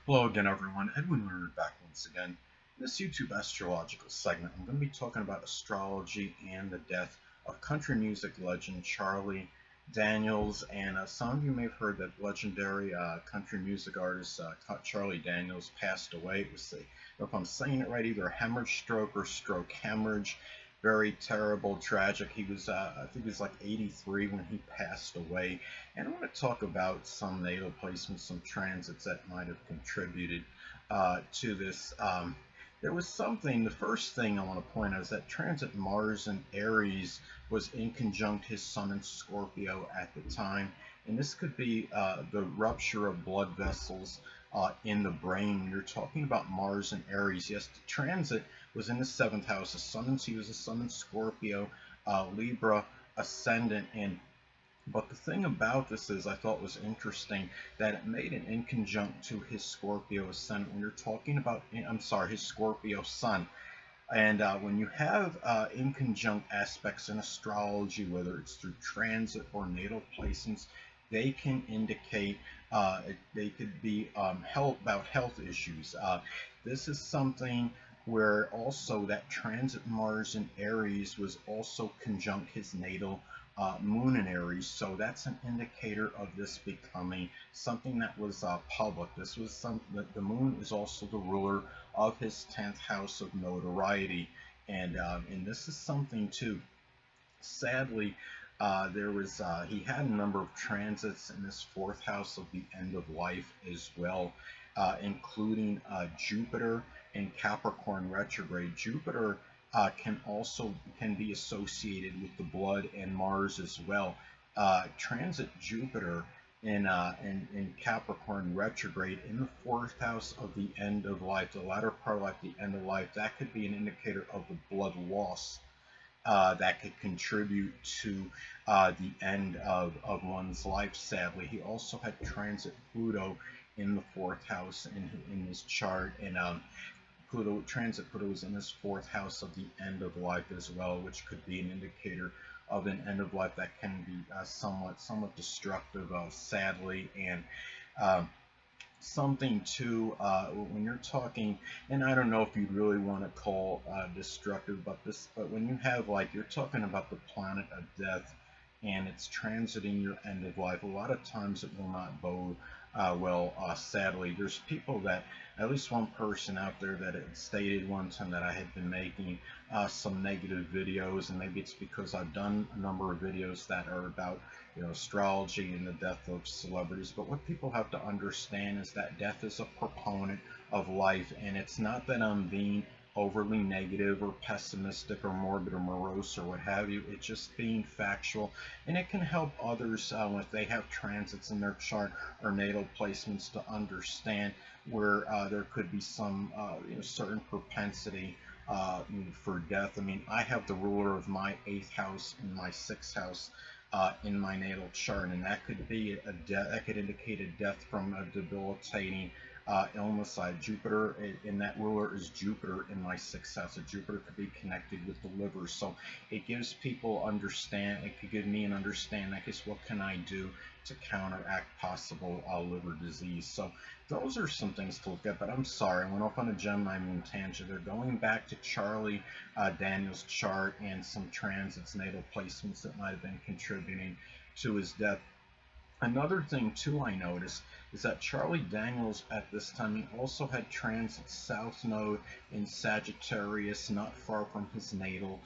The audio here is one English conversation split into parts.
Hello again, everyone. Edwin Learnard back once again. In this YouTube astrological segment, I'm going to be talking about astrology and the death of country music legend Charlie Daniels. And some of you may have heard that legendary country music artist Charlie Daniels passed away. It was, if I'm saying it right, either a hemorrhage stroke or stroke hemorrhage. Very terrible, tragic. He was, I think he was like 83 when he passed away. And I want to talk about some natal placements, some transits that might have contributed to this. There was something, the first thing I want to point out is that transit Mars in Aries was in conjunct his Sun in Scorpio at the time. And this could be the rupture of blood vessels in the brain. You're talking about Mars and Aries. Yes, the transit was in the seventh house. He was a Sun in Scorpio, Libra ascendant, and but the thing about this is, I thought was interesting that it made it in conjunct to his Scorpio ascendant. When you're talking about, I'm sorry, his Scorpio sun. And when you have in conjunct aspects in astrology, whether it's through transit or natal placements, they can indicate, they could be about health issues. This is something where also that transit Mars in Aries was also conjunct his natal moon in Aries. So that's an indicator of this becoming something that was public. This was something that the moon is also the ruler of his 10th house of notoriety. And this is something too. Sadly, he had a number of transits in his fourth house of the end of life as well, including Jupiter in Capricorn retrograde. Jupiter can be associated with the blood and Mars as well. Transit Jupiter in Capricorn retrograde in the fourth house of the end of life, the latter part of life, the end of life, that could be an indicator of the blood loss that could contribute to the end of one's life, sadly. He also had transit Pluto in the fourth house in his chart, and Pluto was in his fourth house of the end of life as well, which could be an indicator of an end of life that can be somewhat destructive, sadly. And um, something too, when you're talking, and I don't know if you really want to call destructive, but when you have, like, you're talking about the planet of death and it's transiting your end of life, a lot of times it will not bode well. Sadly, there's people that, at least one person out there that had stated one time that I had been making some negative videos, and maybe it's because I've done a number of videos that are about, astrology and the death of celebrities. But what people have to understand is that death is a proponent of life, and it's not that I'm being overly negative or pessimistic or morbid or morose or what have you. It's just being factual, and it can help others if they have transits in their chart or natal placements to understand where there could be some certain propensity for death. I mean, I have the ruler of my 8th house and my 6th house in my natal chart, and that could be a death. That could indicate a death from a debilitating illness. Jupiter in that ruler is Jupiter in my 6th house. So Jupiter could be connected with the liver, so it gives people understand. It could give me an understanding. I guess, what can I do to counteract possible liver disease? So those are some things to look at. But I'm sorry, I went off on a Gemini moon tangent. They're going back to Charlie Daniels' chart and some transits, natal placements that might have been contributing to his death. Another thing too I noticed is that Charlie Daniels at this time, he also had transit South Node in Sagittarius, not far from his natal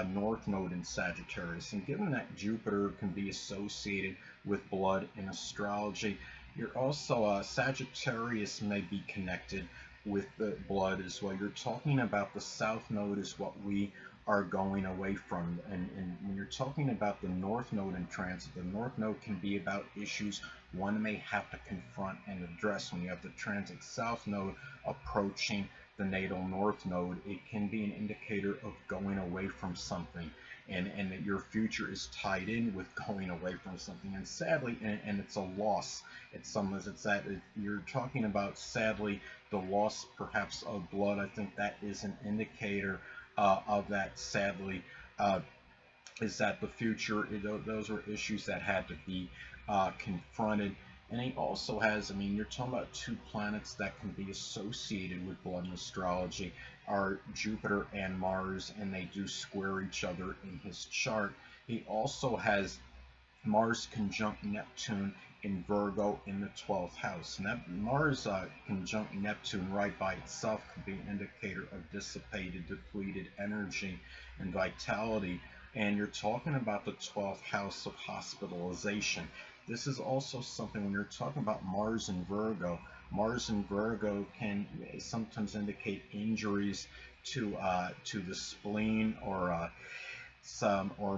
North Node in Sagittarius. And given that Jupiter can be associated with blood in astrology, you're also Sagittarius may be connected with the blood as well. You're talking about the South Node is what we are going away from. And when you're talking about the North Node in transit, the North Node can be about issues one may have to confront and address. When you have the transit South Node approaching the natal North Node, it can be an indicator of going away from something. And that your future is tied in with going away from something. And sadly, and it's a loss. You're talking about, sadly, the loss perhaps of blood. I think that is an indicator of that, sadly, is that the future, those were issues that had to be confronted. And he also has, I mean, you're talking about two planets that can be associated with blood and astrology are Jupiter and Mars, and they do square each other in his chart. He also has Mars conjunct Neptune in Virgo in the 12th house. Mars conjunct Neptune right by itself could be an indicator of dissipated, depleted energy and vitality. And you're talking about the 12th house of hospitalization. This is also something when you're talking about Mars in Virgo. Mars in Virgo can sometimes indicate injuries to the spleen or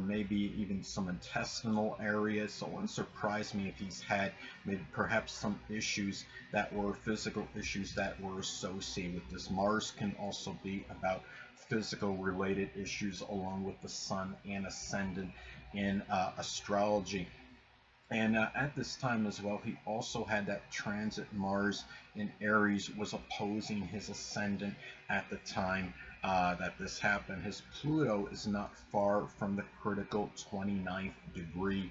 maybe even some intestinal areas. So it wouldn't surprise me if he's had maybe perhaps some issues that were physical issues that were associated with this. Mars can also be about physical related issues along with the sun and ascendant in astrology. And at this time as well, he also had that transit. Mars in Aries was opposing his ascendant at the time that this happened. His Pluto is not far from the critical 29th degree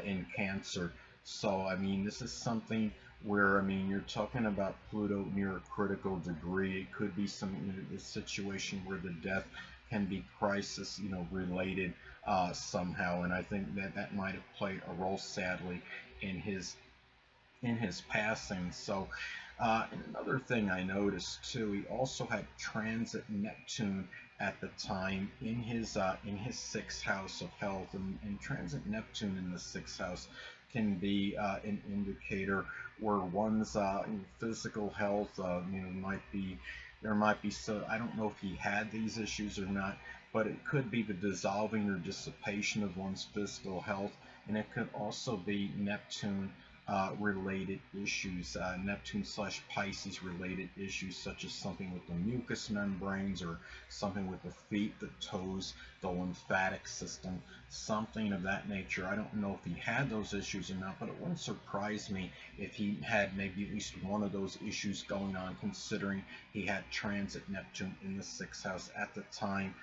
in Cancer. So, I mean, this is something where, I mean, you're talking about Pluto near a critical degree. It could be a situation where the death can be crisis, related somehow, and I think that that might have played a role, sadly, in his passing. So, and another thing I noticed too, he also had transit Neptune at the time in his sixth house of health, and transit Neptune in the sixth house can be an indicator where one's physical health, might be there might be so I don't know if he had these issues or not, but it could be the dissolving or dissipation of one's physical health, and it could also be Neptune related issues, Neptune slash Pisces related issues, such as something with the mucous membranes or something with the feet, the toes, the lymphatic system, something of that nature. I don't know if he had those issues or not, but it wouldn't surprise me if he had maybe at least one of those issues going on, considering he had transit Neptune in the sixth house at the time.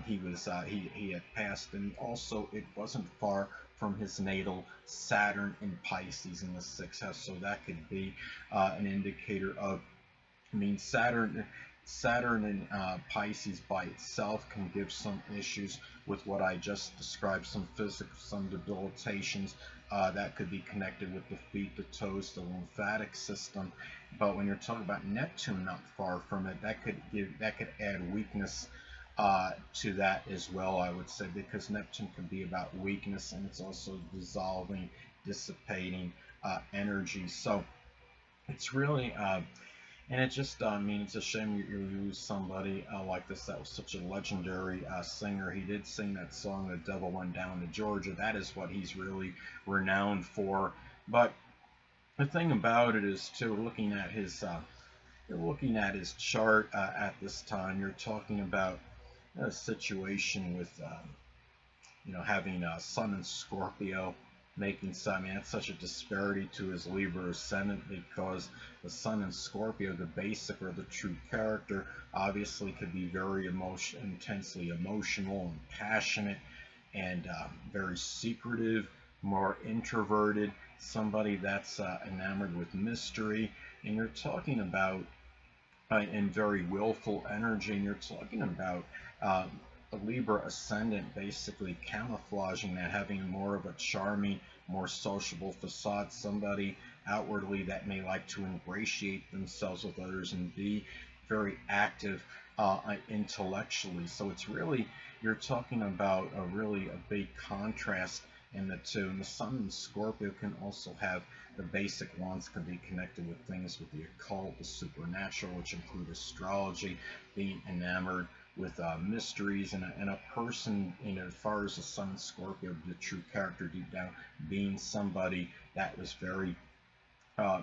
He had passed, and also it wasn't far from his natal Saturn in Pisces in the sixth house, so that could be an indicator of. I mean, Saturn in Pisces by itself can give some issues with what I just described, some physical, some debilitations that could be connected with the feet, the toes, the lymphatic system. But when you're talking about Neptune not far from it, that could add weakness to that as well, I would say, because Neptune can be about weakness, and it's also dissolving, dissipating energy. So it's really, and it just, I mean, it's a shame you lose somebody like this. That was such a legendary singer. He did sing that song, "The Devil Went Down to Georgia." That is what he's really renowned for. But the thing about it is, too, looking at his chart at this time, you're talking about a situation with having Sun and Scorpio making some. I mean, that's such a disparity to his Libra ascendant, because the Sun and Scorpio, the basic or the true character, obviously could be very intensely emotional and passionate, and very secretive, more introverted, somebody that's enamored with mystery, and you're talking about and very willful energy, and you're talking about um, a Libra ascendant basically camouflaging that, having more of a charming, more sociable facade, somebody outwardly that may like to ingratiate themselves with others and be very active intellectually. So it's really, you're talking about a big contrast in the two. And the Sun and Scorpio can also have the basic ones, can be connected with things with the occult, the supernatural, which include astrology, being enamored with mysteries, and a person, as far as the Sun and Scorpio, the true character deep down, being somebody that was very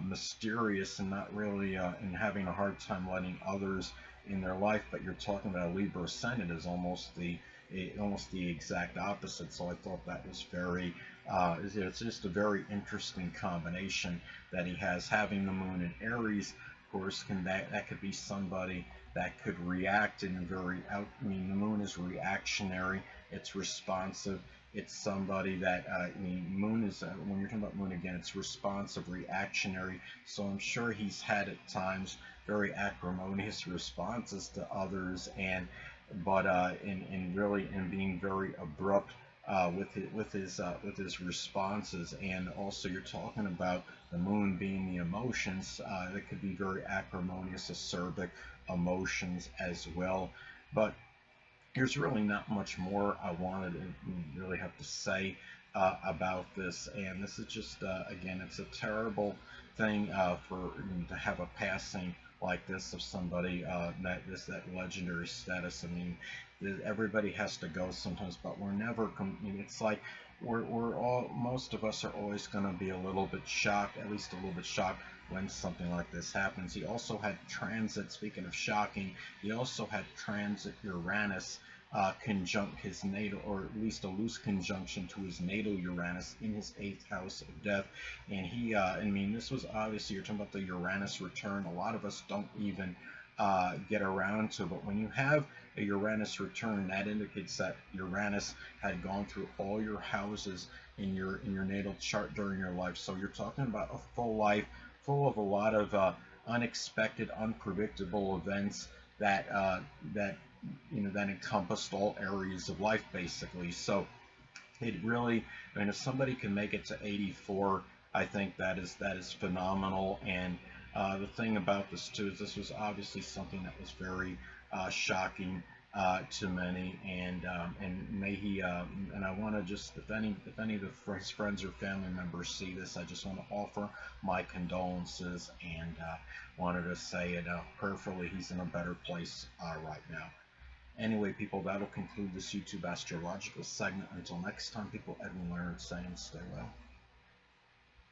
mysterious and not really and having a hard time letting others in their life. But you're talking about a Libra ascendant is almost the exact opposite. So I thought that was very it's just a very interesting combination that he has, having the moon in Aries. Of course, that could be somebody that could react in a very I mean, the moon is reactionary, it's responsive, It's somebody that I mean, Moon is when you're talking about Moon again, it's responsive, reactionary. So I'm sure he's had at times very acrimonious responses to others, and but in really in being very abrupt with his responses. And also you're talking about the Moon being the emotions that could be very acrimonious, acerbic emotions as well. But there's really not much more I wanted to really have to say about this. And this is just, again, it's a terrible thing for to have a passing like this of somebody that legendary status. I mean, everybody has to go sometimes, but we're never. I mean, it's like we're all, most of us are always going to be a little bit shocked, at least a little bit shocked when something like this happens. He also had transit, speaking of shocking, he also had transit Uranus conjunct his natal, or at least a loose conjunction to his natal Uranus in his 8th house of death. And he, I mean, this was obviously, you're talking about the Uranus return. A lot of us don't even get around to, but when you have a Uranus return, that indicates that Uranus had gone through all your houses in your natal chart during your life. So you're talking about a full life full of a lot of unexpected, unpredictable events that that encompassed all areas of life basically. So it really, I mean, if somebody can make it to 84, I think that is phenomenal. And the thing about this too is this was obviously something that was very shocking to many, and may he and I want to just, if any of his friends or family members see this, I just want to offer my condolences, and wanted to say it prayerfully he's in a better place right now. Anyway, people, that'll conclude this YouTube astrological segment. Until next time, people, Edwin Learnard saying stay well.